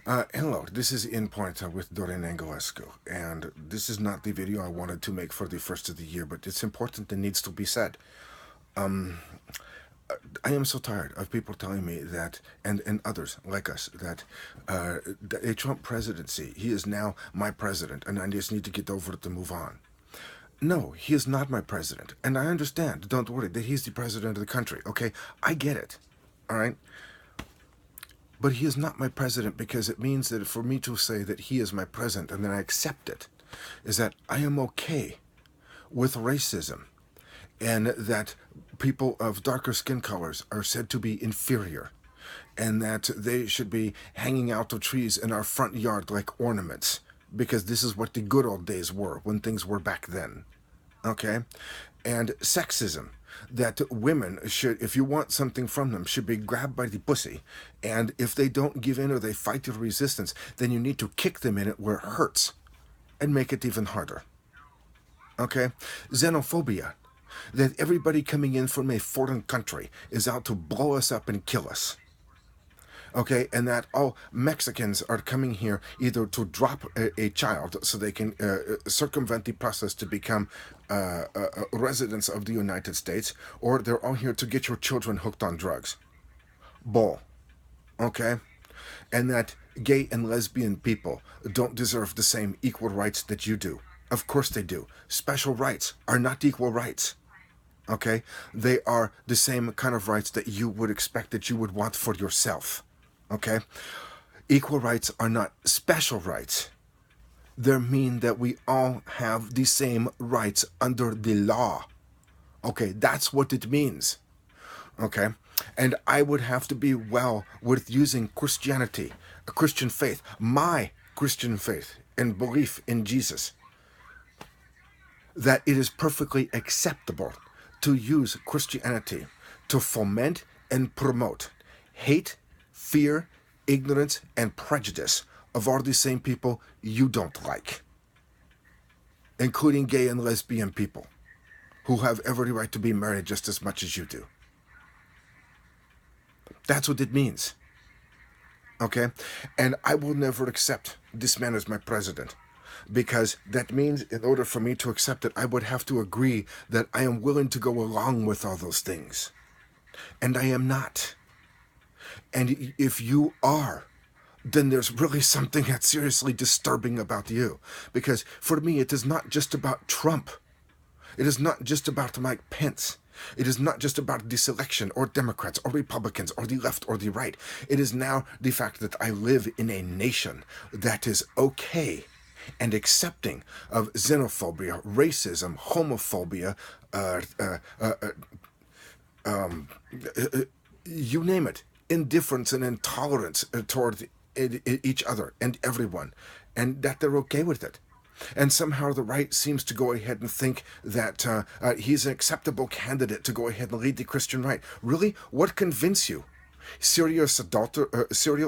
Hello, this is In Point with Dorin Anghelescu, and this is not the video I wanted to make for the first of the year, but it's important and needs to be said. I am so tired of people telling me that, and others like us, that a Trump presidency, he is now my president, and I just need to get over it and move on. No, he is not my president, and I understand, don't worry, that he's the president of the country, okay? I get it, all right? But he is not my president because it means that for me to say that he is my president and then I accept it, is that I am okay with racism and that people of darker skin colors are said to be inferior and that they should be hanging out of trees in our front yard like ornaments because this is what the good old days were when things were back then. Okay? And sexism, that women should, if you want something from them, should be grabbed by the pussy. And if they don't give in or they fight your resistance, then you need to kick them in it where it hurts and make it even harder. Okay? Xenophobia, that everybody coming in from a foreign country is out to blow us up and kill us. Okay, and that all Mexicans are coming here either to drop a child so they can circumvent the process to become residents of the United States, or they're all here to get your children hooked on drugs. Bull. Okay? And that gay and lesbian people don't deserve the same equal rights that you do. Of course they do. Special rights are not equal rights. Okay? They are the same kind of rights that you would expect that you would want for yourself. Okay? Equal rights are not special rights. They mean that we all have the same rights under the law. Okay, that's what it means. Okay? And I would have to be well with using Christianity, a Christian faith, my Christian faith and belief in Jesus, that it is perfectly acceptable to use Christianity to foment and promote hate, fear, ignorance, and prejudice of all the same people you don't like, including gay and lesbian people who have every right to be married just as much as you do. That's what it means. Okay? And I will never accept this man as my president because that means in order for me to accept it, I would have to agree that I am willing to go along with all those things. And I am not. And if you are, then there's really something that's seriously disturbing about you. Because for me, it is not just about Trump. It is not just about Mike Pence. It is not just about this election or Democrats or Republicans or the left or the right. It is now the fact that I live in a nation that is okay and accepting of xenophobia, racism, homophobia, you name it, indifference and intolerance toward each other and everyone, and that they're okay with it. And somehow the right seems to go ahead and think that he's an acceptable candidate to go ahead and lead the Christian right. Really? What convinced you? Serial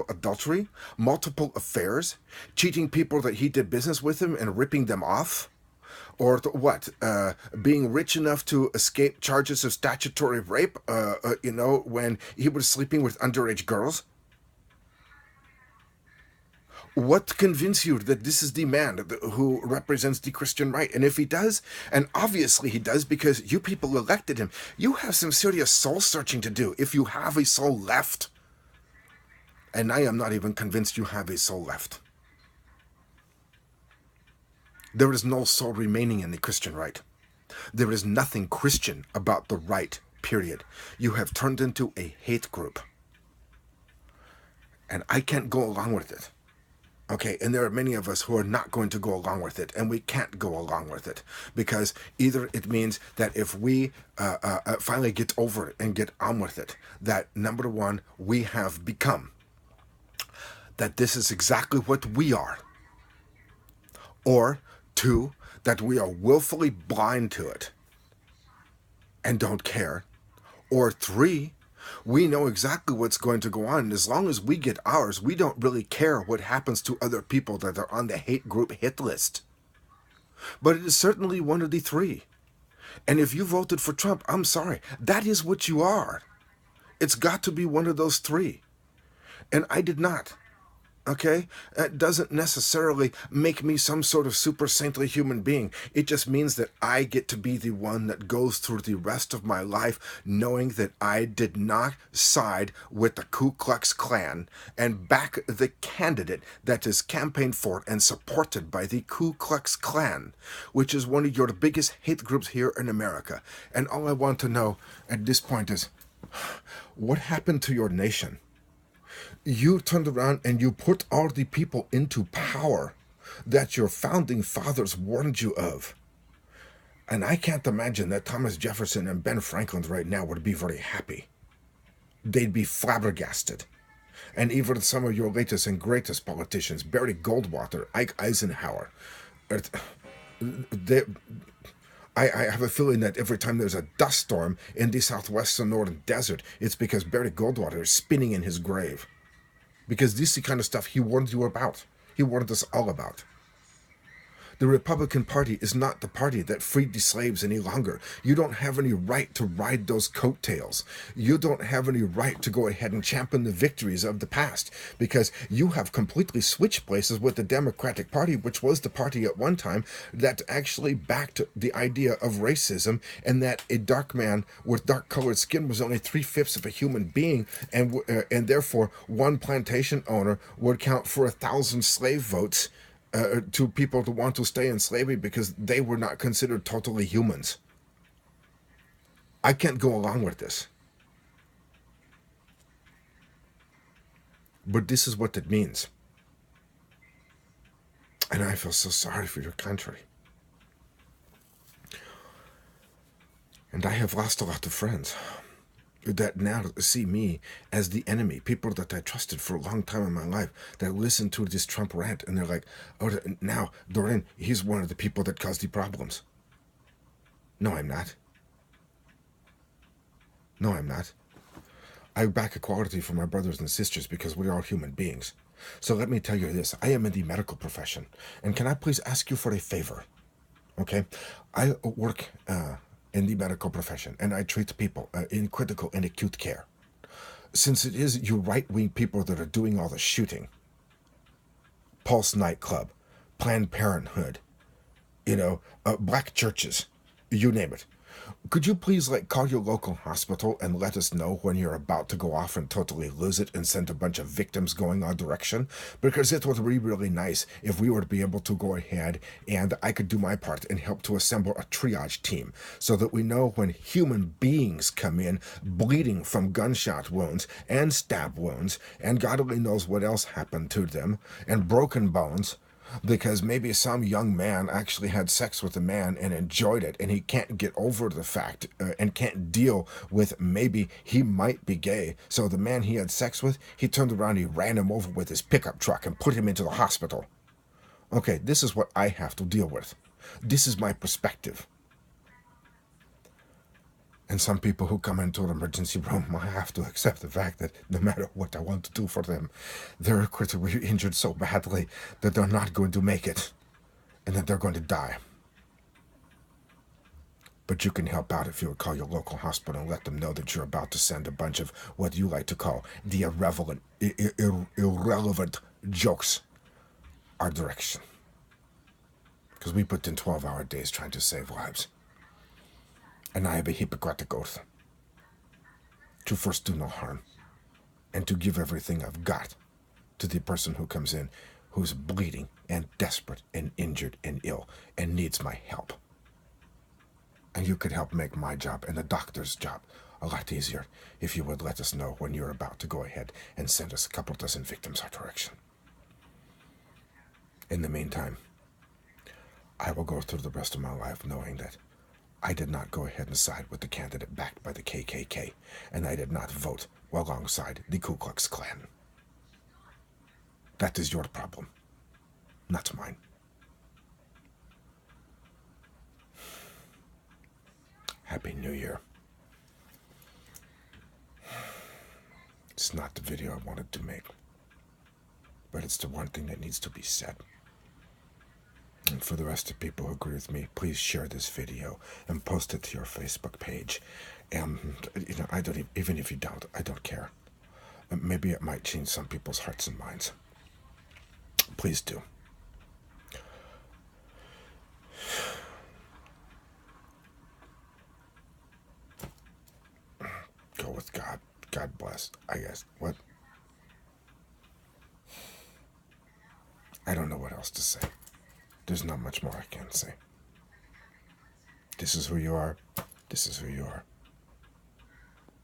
adultery? Multiple affairs? Cheating people that he did business with him and ripping them off? Or what? Being rich enough to escape charges of statutory rape, when he was sleeping with underage girls? What convinced you that this is the man who represents the Christian right? And if he does, and obviously he does because you people elected him, you have some serious soul searching to do if you have a soul left. And I am not even convinced you have a soul left. There is no soul remaining in the Christian right. There is nothing Christian about the right, period. You have turned into a hate group. And I can't go along with it. Okay, and there are many of us who are not going to go along with it, and we can't go along with it because either it means that if we finally get over it and get on with it, that number one, we have become, that this is exactly what we are, or two, that we are willfully blind to it and don't care, or three, we know exactly what's going to go on. And as long as we get ours, we don't really care what happens to other people that are on the hate group hit list. But it is certainly one of the three. And if you voted for Trump, I'm sorry, that is what you are. It's got to be one of those three. And I did not. Okay? That doesn't necessarily make me some sort of super saintly human being. It just means that I get to be the one that goes through the rest of my life knowing that I did not side with the Ku Klux Klan and back the candidate that is campaigned for and supported by the Ku Klux Klan, which is one of your biggest hate groups here in America. And all I want to know at this point is, what happened to your nation? You turned around and you put all the people into power that your founding fathers warned you of. And I can't imagine that Thomas Jefferson and Ben Franklin right now would be very happy. They'd be flabbergasted. And even some of your latest and greatest politicians, Barry Goldwater, Ike Eisenhower, they, I have a feeling that every time there's a dust storm in the southwest and northern desert, it's because Barry Goldwater is spinning in his grave. Because this is the kind of stuff he warned you about. He warned us all about. The Republican Party is not the party that freed the slaves any longer. You don't have any right to ride those coattails. You don't have any right to go ahead and champion the victories of the past, because you have completely switched places with the Democratic Party, which was the party at one time that actually backed the idea of racism, and that a dark man with dark colored skin was only 3/5 of a human being, and therefore one plantation owner would count for 1,000 slave votes to people to want to stay in slavery because they were not considered totally humans. I can't go along with this. But this is what it means. And I feel so sorry for your country. And I have lost a lot of friends that now see me as the enemy, people that I trusted for a long time in my life that listen to this Trump rant and they're like, oh, now Dorin, he's one of the people that caused the problems. No, I'm not. No, I'm not. I back equality for my brothers and sisters because we are all human beings. So let me tell you this, I am in the medical profession, and can I please ask you for a favor? Okay, I work in the medical profession, and I treat people in critical and acute care. Since it is you right-wing people that are doing all the shooting, Pulse nightclub, Planned Parenthood, black churches, you name it. Could you please call your local hospital and let us know when you're about to go off and totally lose it and send a bunch of victims going our direction? Because it would be really nice if we were to be able to go ahead and I could do my part and help to assemble a triage team so that we know when human beings come in bleeding from gunshot wounds and stab wounds and God only knows what else happened to them and broken bones, because maybe some young man actually had sex with a man and enjoyed it, and he can't get over the fact and can't deal with maybe he might be gay. So the man he had sex with, he turned around, he ran him over with his pickup truck and put him into the hospital. Okay, this is what I have to deal with. This is my perspective. And some people who come into an emergency room, I have to accept the fact that no matter what I want to do for them, they're critically injured so badly that they're not going to make it and that they're going to die. But you can help out if you would call your local hospital and let them know that you're about to send a bunch of what you like to call the irrelevant jokes our direction. Because we put in 12-hour days trying to save lives. And I have a Hippocratic oath to first do no harm and to give everything I've got to the person who comes in who's bleeding and desperate and injured and ill and needs my help. And you could help make my job and the doctor's job a lot easier if you would let us know when you're about to go ahead and send us a couple dozen victims our direction. In the meantime, I will go through the rest of my life knowing that I did not go ahead and side with the candidate backed by the KKK, and I did not vote alongside the Ku Klux Klan. That is your problem, not mine. Happy New Year. It's not the video I wanted to make, but it's the one thing that needs to be said. And for the rest of people who agree with me, please share this video and post it to your Facebook page. And, I don't, even if you don't, I don't care. Maybe it might change some people's hearts and minds. Please do. Go with God. God bless, I guess. What? I don't know what else to say. There's not much more I can say. This is who you are. This is who you are.